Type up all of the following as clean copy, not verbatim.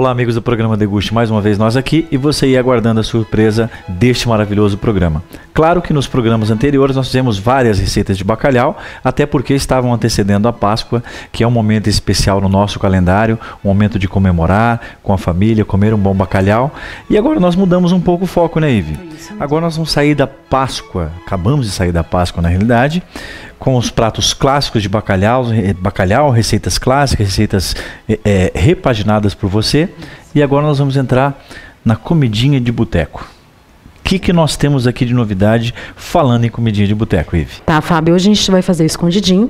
Olá, amigos do programa Deguste, mais uma vez nós aqui e você ia aguardando a surpresa deste maravilhoso programa. Claro que nos programas anteriores nós fizemos várias receitas de bacalhau, até porque estavam antecedendo a Páscoa, que é um momento especial no nosso calendário, um momento de comemorar com a família, comer um bom bacalhau. E agora nós mudamos um pouco o foco, né, Ive? Agora nós vamos sair da Páscoa, acabamos de sair da Páscoa na realidade, com os pratos clássicos de bacalhau, receitas clássicas, receitas repaginadas por você. E agora nós vamos entrar na comidinha de boteco. O que nós temos aqui de novidade falando em comidinha de boteco, Ive? Tá, Fábio, hoje a gente vai fazer escondidinho.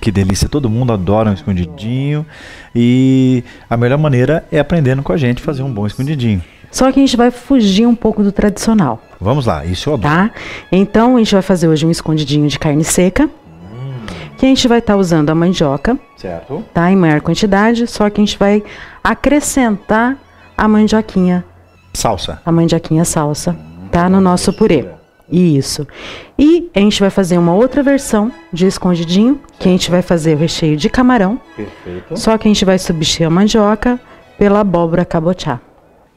Que delícia, todo mundo adora um escondidinho. E a melhor maneira é aprendendo com a gente fazer um bom escondidinho. Só que a gente vai fugir um pouco do tradicional. Vamos lá, isso eu adoro. Tá? Então a gente vai fazer hoje um escondidinho de carne seca. Que a gente vai estar usando a mandioca. Certo. Tá? Em maior quantidade, só que a gente vai acrescentar a mandioquinha. Salsa. A mandioquinha salsa, tá? No nosso purê. Isso. E a gente vai fazer uma outra versão de escondidinho, que a gente vai fazer o recheio de camarão. Perfeito. Só que a gente vai substituir a mandioca pela abóbora cabotiá.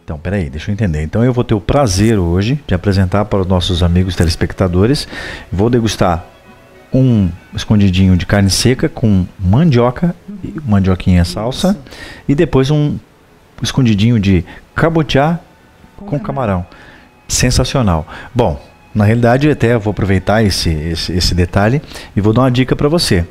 Então, peraí, deixa eu entender. Então eu vou ter o prazer hoje de apresentar para os nossos amigos telespectadores. Vou degustar um escondidinho de carne seca com mandioca, mandioquinha salsa, e depois um escondidinho de cabotiá com camarão. Sensacional. Bom, na realidade eu até vou aproveitar esse detalhe e vou dar uma dica para você.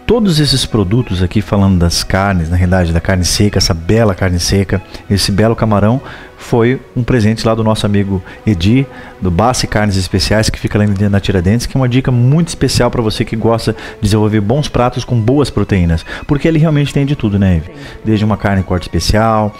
Todos esses produtos aqui, falando das carnes, na realidade da carne seca, essa bela carne seca, esse belo camarão, foi um presente lá do nosso amigo Edi, do Bassi Carnes Especiais, que fica lá na Tiradentes, que é uma dica muito especial para você que gosta de desenvolver bons pratos com boas proteínas, porque ele realmente tem de tudo, né, Eve? Desde uma carne corte especial,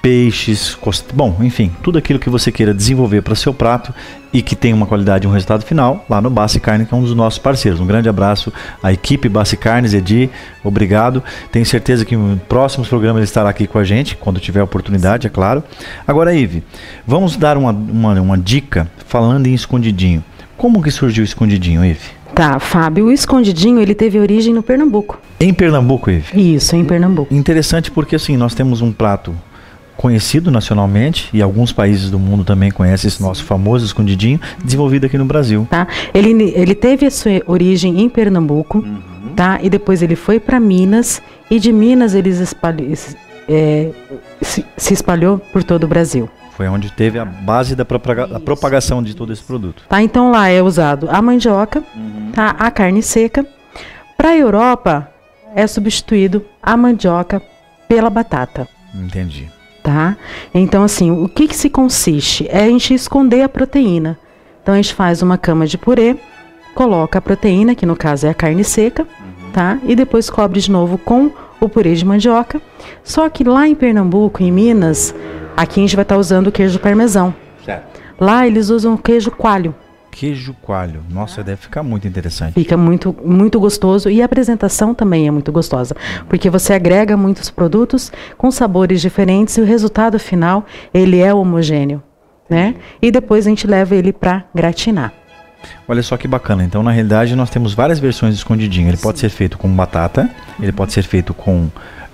peixes, bom, enfim, tudo aquilo que você queira desenvolver para seu prato e que tenha uma qualidade e um resultado final, lá no Bassi Carne, que é um dos nossos parceiros. Um grande abraço à equipe Bassi Carnes, Edi, obrigado. Tenho certeza que em próximos programas ele estará aqui com a gente, quando tiver oportunidade, é claro. Agora, Ive, vamos dar uma dica falando em escondidinho. Como que surgiu o escondidinho, Ive? Tá, Fábio, o escondidinho, ele teve origem no Pernambuco. Em Pernambuco, Ive? Isso, em Pernambuco. Interessante porque, assim, nós temos um prato conhecido nacionalmente, e alguns países do mundo também conhecem esse nosso famoso escondidinho, desenvolvido aqui no Brasil. Tá? Ele teve a sua origem em Pernambuco, tá? E depois ele foi para Minas, e de Minas ele se espalhou por todo o Brasil. Foi onde teve a base da propagação de todo esse produto. Tá? Então lá é usado a mandioca, tá? A carne seca. Para a Europa é substituído a mandioca pela batata. Entendi. Tá? Então, assim, o que se consiste? É a gente esconder a proteína. Então, a gente faz uma cama de purê, coloca a proteína, que no caso é a carne seca, tá? E depois cobre de novo com o purê de mandioca. Só que lá em Pernambuco, em Minas, aqui a gente vai estar usando o queijo parmesão. Certo. Lá eles usam o queijo coalho. Queijo coalho. Nossa, deve ficar muito interessante. Fica muito, muito gostoso, e a apresentação também é muito gostosa, porque você agrega muitos produtos com sabores diferentes e o resultado final, ele é homogêneo, né? E depois a gente leva ele para gratinar. Olha só que bacana. Então, na realidade, nós temos várias versões de escondidinho. Ele pode ser feito com batata, ele pode ser feito com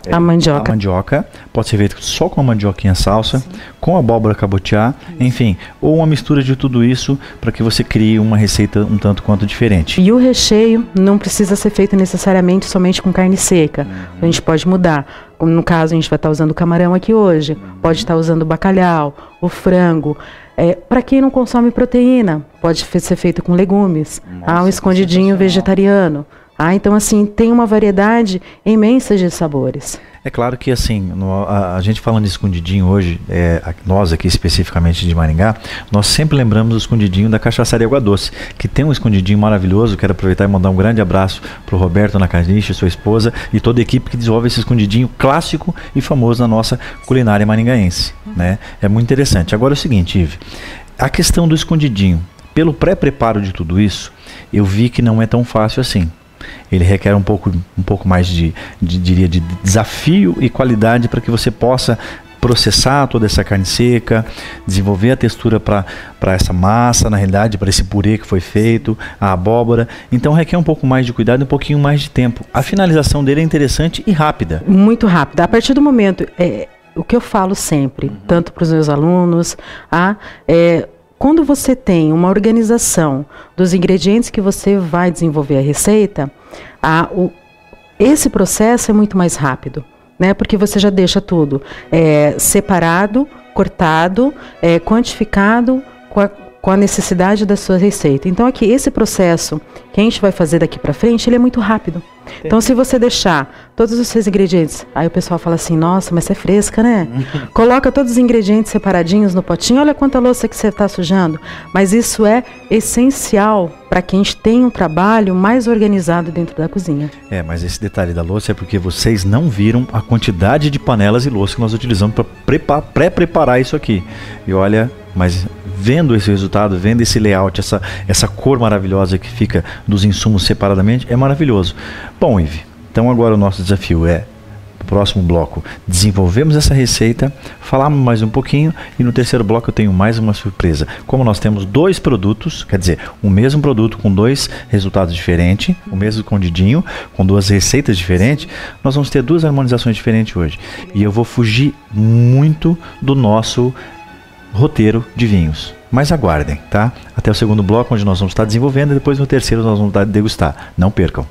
a mandioca, pode ser feito só com a mandioquinha salsa, com abóbora cabotiá, enfim, ou uma mistura de tudo isso para que você crie uma receita um tanto quanto diferente. E o recheio não precisa ser feito necessariamente somente com carne seca. A gente pode mudar. No caso, a gente vai estar usando o camarão aqui hoje, pode estar usando o bacalhau, o frango. Para quem não consome proteína, pode ser feito com legumes. Um escondidinho vegetariano. Então, assim, tem uma variedade imensa de sabores. É claro que, assim, a gente falando de escondidinho hoje, nós aqui especificamente de Maringá, nós sempre lembramos do escondidinho da Cachaçaria Água Doce, que tem um escondidinho maravilhoso. Quero aproveitar e mandar um grande abraço para o Roberto Nakanishi, sua esposa, e toda a equipe que desenvolve esse escondidinho clássico e famoso na nossa culinária maringaense, né? É muito interessante. Agora é o seguinte, Ive, a questão do escondidinho, pelo pré-preparo de tudo isso, eu vi que não é tão fácil assim. Ele requer um pouco mais de desafio e qualidade para que você possa processar toda essa carne seca, desenvolver a textura para essa massa, na realidade, para esse purê que foi feito, a abóbora. Então requer um pouco mais de cuidado e um pouquinho mais de tempo. A finalização dele é interessante e rápida. Muito rápida. A partir do momento... o que eu falo sempre, tanto para os meus alunos, quando você tem uma organização dos ingredientes que você vai desenvolver a receita, esse processo é muito mais rápido, né? Porque você já deixa tudo separado, cortado, quantificado com a necessidade da sua receita. Então aqui, esse processo que a gente vai fazer daqui para frente, ele é muito rápido. Então se você deixar todos os seus ingredientes, aí o pessoal fala assim, nossa, mas você é fresca, né? Coloca todos os ingredientes separadinhos no potinho, olha quanta louça que você está sujando. Mas isso é essencial para que a gente tenha um trabalho mais organizado dentro da cozinha. Mas esse detalhe da louça é porque vocês não viram a quantidade de panelas e louça que nós utilizamos para pré-preparar isso aqui. E olha, mas vendo esse resultado, vendo esse layout, essa cor maravilhosa que fica dos insumos separadamente, é maravilhoso. Bom, Ive, então agora o nosso desafio é, no próximo bloco, desenvolvemos essa receita, falarmos mais um pouquinho, e no terceiro bloco eu tenho mais uma surpresa. Como nós temos 2 produtos, quer dizer, o mesmo produto com 2 resultados diferentes, o mesmo escondidinho, com 2 receitas diferentes, nós vamos ter 2 harmonizações diferentes hoje. E eu vou fugir muito do nosso roteiro de vinhos. Mas aguardem, tá? Até o segundo bloco, onde nós vamos estar desenvolvendo, e depois no terceiro nós vamos estar degustar. Não percam.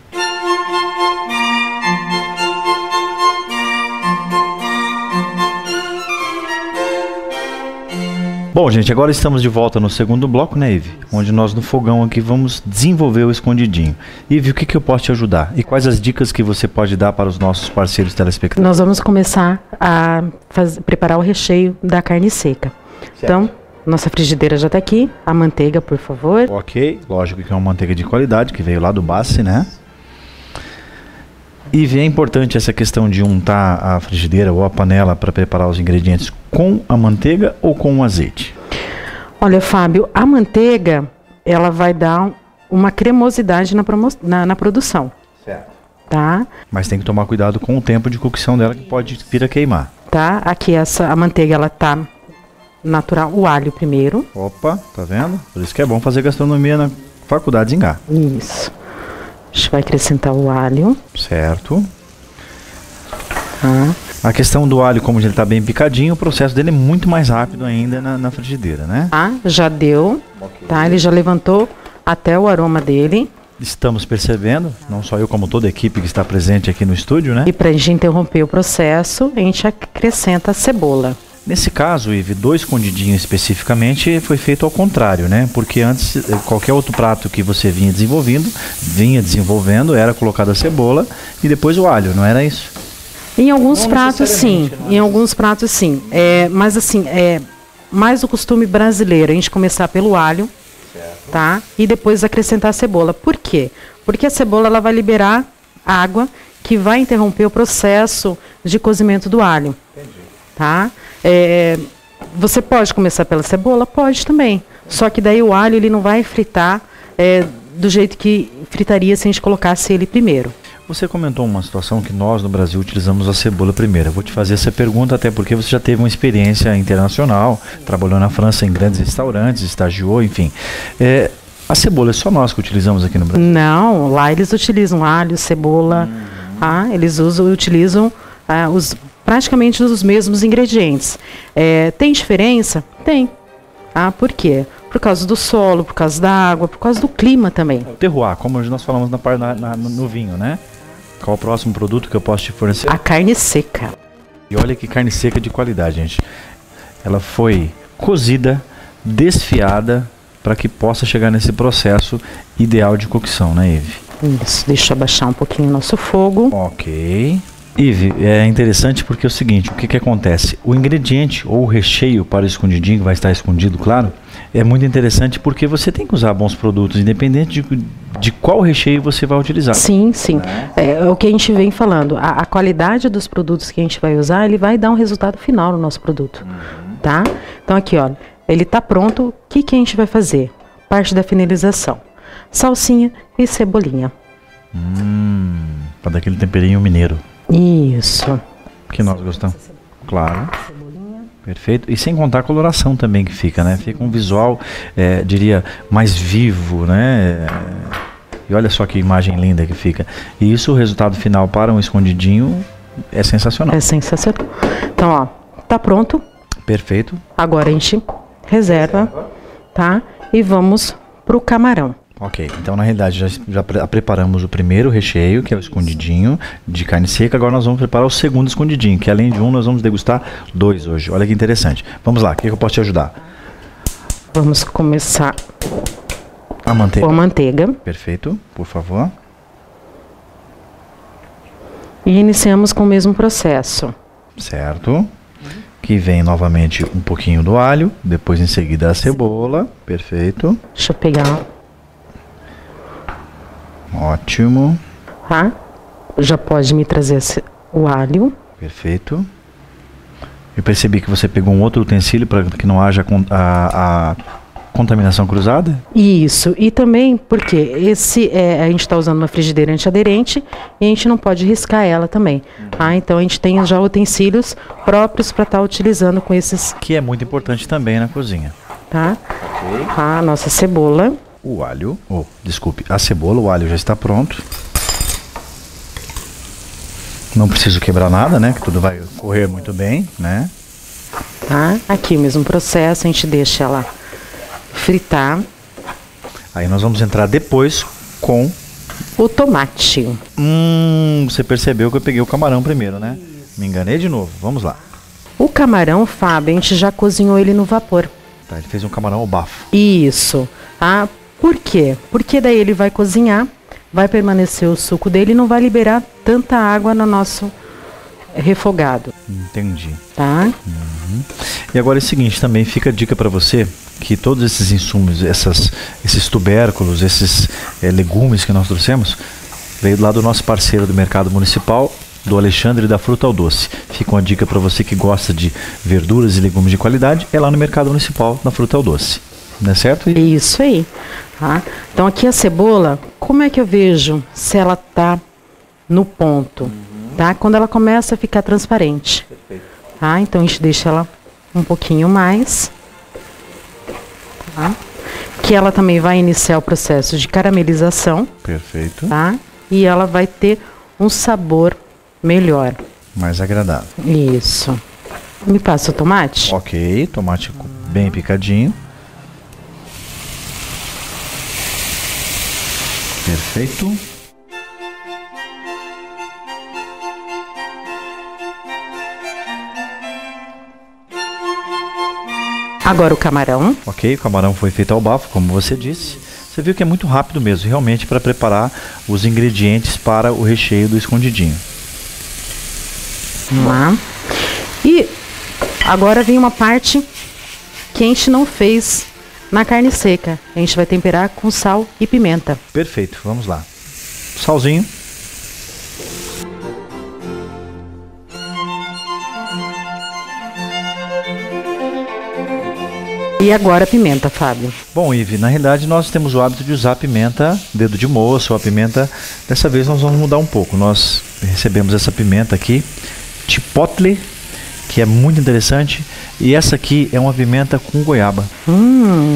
Bom, gente, agora estamos de volta no segundo bloco, né, Ive? Onde nós no fogão aqui vamos desenvolver o escondidinho. Ive, o que eu posso te ajudar? E quais as dicas que você pode dar para os nossos parceiros telespectadores? Nós vamos começar a preparar o recheio da carne seca. Certo. Então, nossa frigideira já está aqui. A manteiga, por favor. Ok, lógico que é uma manteiga de qualidade, que veio lá do Bassi, né? E é importante essa questão de untar a frigideira ou a panela para preparar os ingredientes com a manteiga ou com o azeite? Olha, Fábio, a manteiga, ela vai dar uma cremosidade na produção. Certo. Tá? Mas tem que tomar cuidado com o tempo de cocção dela, que pode vir a queimar. Tá? Aqui a manteiga, ela tá natural. O alho primeiro. Opa, tá vendo? Por isso que é bom fazer gastronomia na faculdade Zingá. Isso. A gente vai acrescentar o alho. Certo. A questão do alho, como ele está bem picadinho, o processo dele é muito mais rápido ainda na frigideira, né? Já deu. Okay. Tá? Ele já levantou até o aroma dele. Estamos percebendo, não só eu, como toda a equipe que está presente aqui no estúdio, né? E para a gente interromper o processo, a gente acrescenta a cebola. Nesse caso, Ive, do escondidinho especificamente, foi feito ao contrário, né? Porque antes, qualquer outro prato que você vinha desenvolvendo, era colocada a cebola e depois o alho, não era isso? Em alguns pratos, sim. Em alguns pratos, sim. Mas assim, é mais o costume brasileiro, a gente começar pelo alho, certo, tá? E depois acrescentar a cebola. Por quê? Porque a cebola, ela vai liberar água que vai interromper o processo de cozimento do alho. Entendi. Tá? Você pode começar pela cebola? Pode também. Só que daí o alho, ele não vai fritar do jeito que fritaria se a gente colocasse ele primeiro. Você comentou uma situação que nós no Brasil utilizamos a cebola primeiro. Eu vou te fazer essa pergunta até porque você já teve uma experiência internacional, trabalhou na França em grandes restaurantes, estagiou, enfim. A cebola é só nós que utilizamos aqui no Brasil? Não, lá eles utilizam alho, cebola, eles utilizam praticamente os mesmos ingredientes. Tem diferença? Tem. Por quê? Por causa do solo, por causa da água, por causa do clima também. O terroir, como nós falamos no vinho, né? Qual o próximo produto que eu posso te fornecer? A carne seca. E olha que carne seca de qualidade, gente. Ela foi cozida, desfiada, para que possa chegar nesse processo ideal de cocção, né, Ive? Isso, deixa eu abaixar um pouquinho o nosso fogo. Ok. Ive, é interessante porque é o seguinte, o que acontece? O ingrediente ou o recheio para o escondidinho, que vai estar escondido, claro, é muito interessante porque você tem que usar bons produtos, independente de qual recheio você vai utilizar. Sim, sim. É o que a gente vem falando. A qualidade dos produtos que a gente vai usar, ele vai dar um resultado final no nosso produto. Tá? Então aqui, ó, ele está pronto. O que a gente vai fazer? Parte da finalização. Salsinha e cebolinha. Para dar aquele temperinho mineiro. Isso. Que nós gostamos. Claro. Perfeito. E sem contar a coloração também que fica, né? Fica um visual, diria, mais vivo, né? E olha só que imagem linda que fica. E isso, o resultado final para um escondidinho, é sensacional. É sensacional. Então, ó, Tá pronto. Perfeito. Agora a gente reserva, tá? E vamos pro camarão. Ok, então na realidade já preparamos o primeiro recheio, que é o escondidinho de carne seca. Agora nós vamos preparar o segundo escondidinho, que além de um nós vamos degustar 2 hoje. Olha que interessante. Vamos lá, o que eu posso te ajudar? Vamos começar A manteiga. com a manteiga. Perfeito, por favor. E iniciamos com o mesmo processo. Certo. Que vem novamente um pouquinho do alho, depois em seguida a cebola. Perfeito. Deixa eu pegar, Ótimo. tá? Já pode me trazer o alho. Perfeito. Eu percebi que você pegou um outro utensílio para que não haja a contaminação cruzada? Isso. E também porque a gente está usando uma frigideira antiaderente e a gente não pode riscar ela também. Tá? Então a gente tem já utensílios próprios para estar utilizando com esses. Que é muito importante também na cozinha. Tá? Ok. A nossa cebola. O alho, desculpe, a cebola, o alho já está pronto. Não preciso quebrar nada, né? Que tudo vai correr muito bem, né? Tá? Aqui o mesmo processo, a gente deixa ela fritar. Aí nós vamos entrar depois com... O tomate. Você percebeu que eu peguei o camarão primeiro, né? Me enganei de novo, vamos lá. O camarão, Fábio, a gente já cozinhou ele no vapor. Tá, ele fez um camarão ao bafo. Isso. Ah, por quê? Porque daí ele vai cozinhar, vai permanecer o suco dele e não vai liberar tanta água no nosso refogado. Entendi. Tá? E agora é o seguinte, também fica a dica para você que todos esses insumos, esses tubérculos, esses legumes que nós trouxemos, veio lá do nosso parceiro do Mercado Municipal, do Alexandre da Fruta ao Doce. Fica uma dica para você que gosta de verduras e legumes de qualidade, é lá no Mercado Municipal, na Fruta ao Doce. Não é certo? Isso aí. Tá? Então aqui a cebola, como é que eu vejo se ela tá no ponto? Tá? Quando ela começa a ficar transparente. Tá? Então a gente deixa ela um pouquinho mais. Tá? Que ela também vai iniciar o processo de caramelização. Perfeito. Tá? E ela vai ter um sabor melhor. Mais agradável. Isso. Me passa o tomate? Ok, tomate bem picadinho. Perfeito. Agora o camarão. Ok, o camarão foi feito ao bafo, como você disse. Você viu que é muito rápido mesmo, realmente, para preparar os ingredientes para o recheio do escondidinho. Vamos lá. E agora vem uma parte que a gente não fez na carne seca. A gente vai temperar com sal e pimenta. Perfeito, vamos lá. Salzinho. E agora a pimenta, Fábio. Bom, Ive, na realidade nós temos o hábito de usar a pimenta dedo de moço, ou a pimenta, dessa vez nós vamos mudar um pouco. Nós recebemos essa pimenta aqui, chipotle, que é muito interessante, e essa aqui é uma pimenta com goiaba,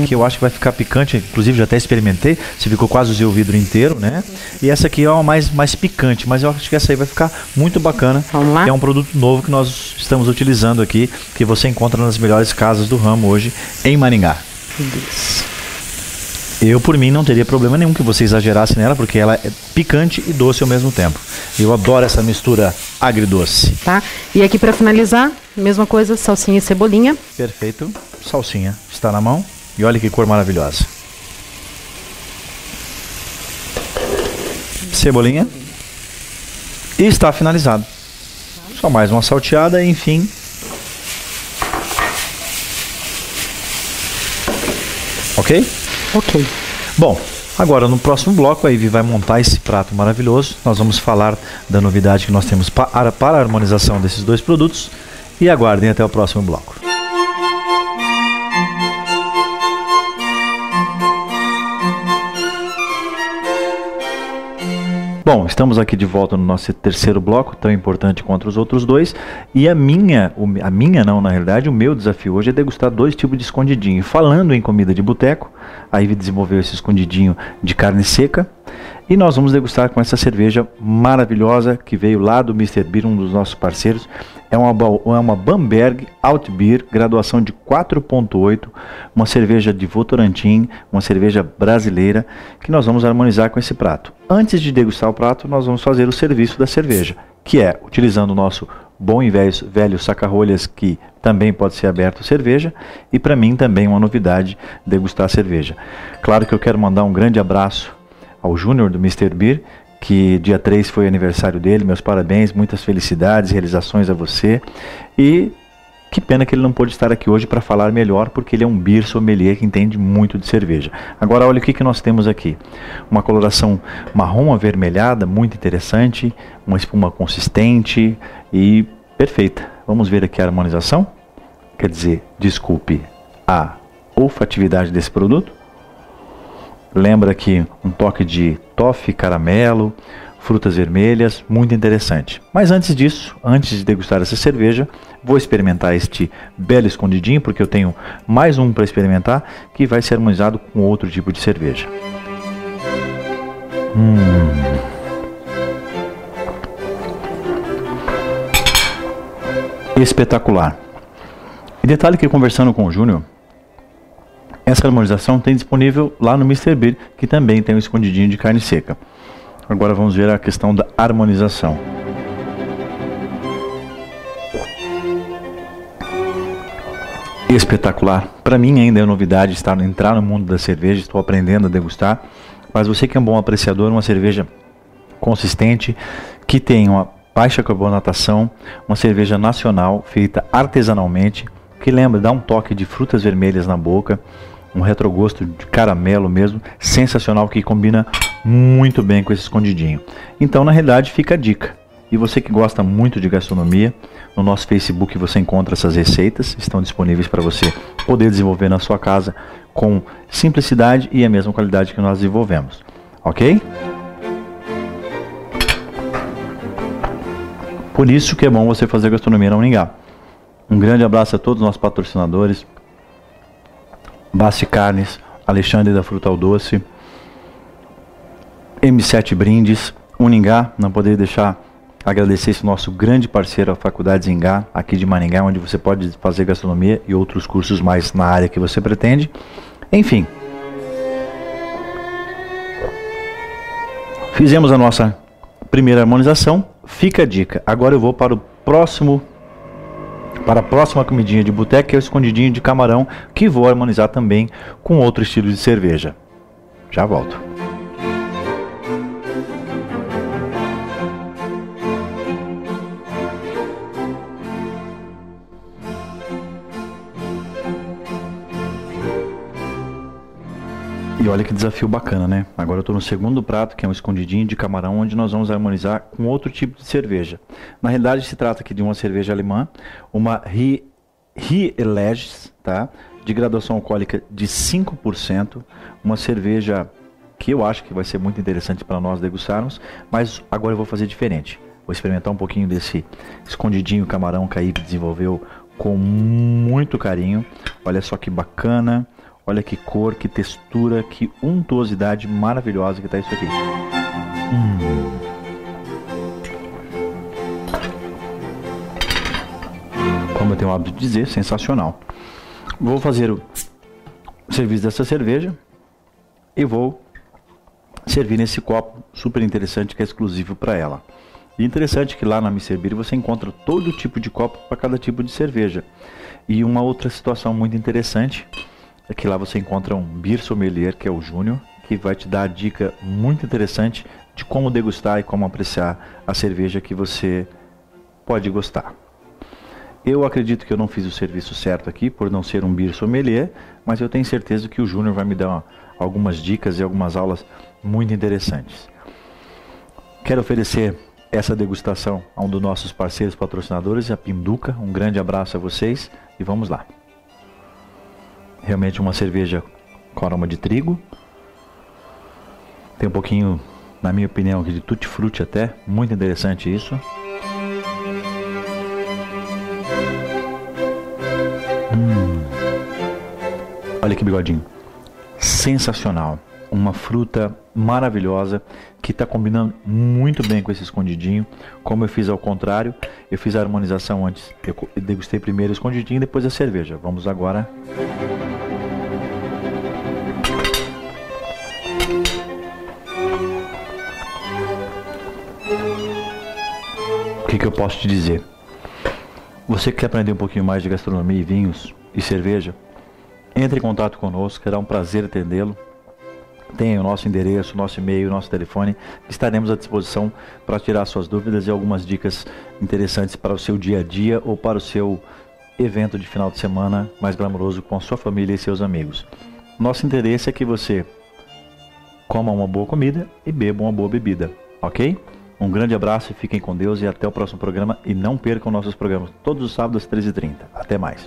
que eu acho que vai ficar picante, inclusive já até experimentei, você viu que eu quase usei o vidro inteiro, né? E essa aqui é uma mais picante, mas eu acho que essa aí vai ficar muito bacana. Vamos lá? É um produto novo que nós estamos utilizando aqui, que você encontra nas melhores casas do ramo hoje em Maringá. Isso. Eu, por mim, não teria problema nenhum que você exagerasse nela, porque ela é picante e doce ao mesmo tempo. Eu adoro essa mistura agridoce. Tá? E aqui para finalizar, mesma coisa, salsinha e cebolinha. Perfeito. Salsinha está na mão. E olha que cor maravilhosa. Cebolinha. E está finalizado. Só mais uma salteada e, enfim... Ok? Ok. Bom, agora no próximo bloco a Ivy vai montar esse prato maravilhoso. Nós vamos falar da novidade que nós temos para a harmonização desses dois produtos. E aguardem até o próximo bloco. Bom, estamos aqui de volta no nosso terceiro bloco, tão importante quanto os outros dois. E o meu desafio hoje é degustar 2 tipos de escondidinho. Falando em comida de boteco, a Ivy desenvolveu esse escondidinho de carne seca, E nós vamos degustar com essa cerveja maravilhosa que veio lá do Mr. Beer, um dos nossos parceiros. É uma Bamberg Alt Beer, graduação de 4.8, uma cerveja de Votorantim, uma cerveja brasileira, que nós vamos harmonizar com esse prato. Antes de degustar o prato, nós vamos fazer o serviço da cerveja, que é utilizando o nosso bom e velho saca-rolhas, que também pode ser aberto cerveja, e para mim também uma novidade degustar cerveja. Claro que eu quero mandar um grande abraço ao Júnior do Mr. Beer, que dia 3 foi aniversário dele, meus parabéns, muitas felicidades, realizações a você, e que pena que ele não pôde estar aqui hoje para falar melhor, porque ele é um beer sommelier que entende muito de cerveja. Agora olha o que nós temos aqui, uma coloração marrom avermelhada, muito interessante, uma espuma consistente e perfeita. Vamos ver aqui a harmonização, quer dizer, desculpe, a olfatividade desse produto. Lembra aqui um toque de toffee, caramelo, frutas vermelhas, muito interessante. Mas antes disso, antes de degustar essa cerveja, vou experimentar este belo escondidinho, porque eu tenho mais um para experimentar, que vai ser harmonizado com outro tipo de cerveja. Espetacular. E detalhe que conversando com o Júnior, essa harmonização tem disponível lá no Mr. Beer, que também tem um escondidinho de carne seca. Agora vamos ver a questão da harmonização. Espetacular. Para mim ainda é novidade entrar no mundo da cerveja, estou aprendendo a degustar. Mas você que é um bom apreciador, uma cerveja consistente, que tem uma baixa carbonatação, uma cerveja nacional, feita artesanalmente, que lembra, dá um toque de frutas vermelhas na boca, um retrogosto de caramelo mesmo, sensacional, que combina muito bem com esse escondidinho. Então, na realidade, fica a dica. E você que gosta muito de gastronomia, no nosso Facebook você encontra essas receitas, estão disponíveis para você poder desenvolver na sua casa com simplicidade e a mesma qualidade que nós desenvolvemos. Ok? Por isso que é bom você fazer gastronomia na Uningá. Um grande abraço a todos os nossos patrocinadores, Bassi Carnes, Alexandre da Frutal Doce, M7 Brindes, Uningá. Não poderia deixar agradecer esse nosso grande parceiro, a Faculdade Zingá, aqui de Maringá, onde você pode fazer gastronomia e outros cursos mais na área que você pretende. Enfim, fizemos a nossa primeira harmonização. Fica a dica. Agora eu vou para a próxima comidinha de boteco, que é o escondidinho de camarão, que vou harmonizar também com outro estilo de cerveja. Já volto. E olha que desafio bacana, né? Agora eu estou no segundo prato, que é um escondidinho de camarão, onde nós vamos harmonizar com outro tipo de cerveja. Na realidade, se trata aqui de uma cerveja alemã, uma Rieleges, tá? De graduação alcoólica de 5%, uma cerveja que eu acho que vai ser muito interessante para nós degustarmos, mas agora eu vou fazer diferente. Vou experimentar um pouquinho desse escondidinho camarão que a Ibe desenvolveu com muito carinho. Olha só que bacana. Olha que cor, que textura, que untuosidade maravilhosa que está isso aqui. Como eu tenho o hábito de dizer, sensacional. Vou fazer o serviço dessa cerveja e vou servir nesse copo super interessante que é exclusivo para ela. E interessante que lá na Mr. Beer você encontra todo tipo de copo para cada tipo de cerveja. E uma outra situação muito interessante é que lá você encontra um beer sommelier, que é o Júnior, que vai te dar a dica muito interessante de como degustar e como apreciar a cerveja que você pode gostar. Eu acredito que eu não fiz o serviço certo aqui, por não ser um beer sommelier, mas eu tenho certeza que o Júnior vai me dar algumas dicas e algumas aulas muito interessantes. Quero oferecer essa degustação a um dos nossos parceiros patrocinadores, a Pinduca. Um grande abraço a vocês e vamos lá. Realmente uma cerveja com aroma de trigo. Tem um pouquinho, na minha opinião, aqui de tutti-frutti até. Muito interessante isso. Olha que bigodinho. Sensacional. uma fruta maravilhosa que está combinando muito bem com esse escondidinho. Como eu fiz ao contrário, eu fiz a harmonização antes. Eu degustei primeiro o escondidinho e depois a cerveja. Vamos agora. O que eu posso te dizer? Você que quer aprender um pouquinho mais de gastronomia e vinhos e cerveja, entre em contato conosco, será um prazer atendê-lo. Tem o nosso endereço, nosso e-mail, nosso telefone. Estaremos à disposição para tirar suas dúvidas e algumas dicas interessantes para o seu dia a dia ou para o seu evento de final de semana mais glamouroso com a sua família e seus amigos. Nosso interesse é que você coma uma boa comida e beba uma boa bebida, ok? Um grande abraço e fiquem com Deus e até o próximo programa. E não percam nossos programas todos os sábados às 13h30. Até mais.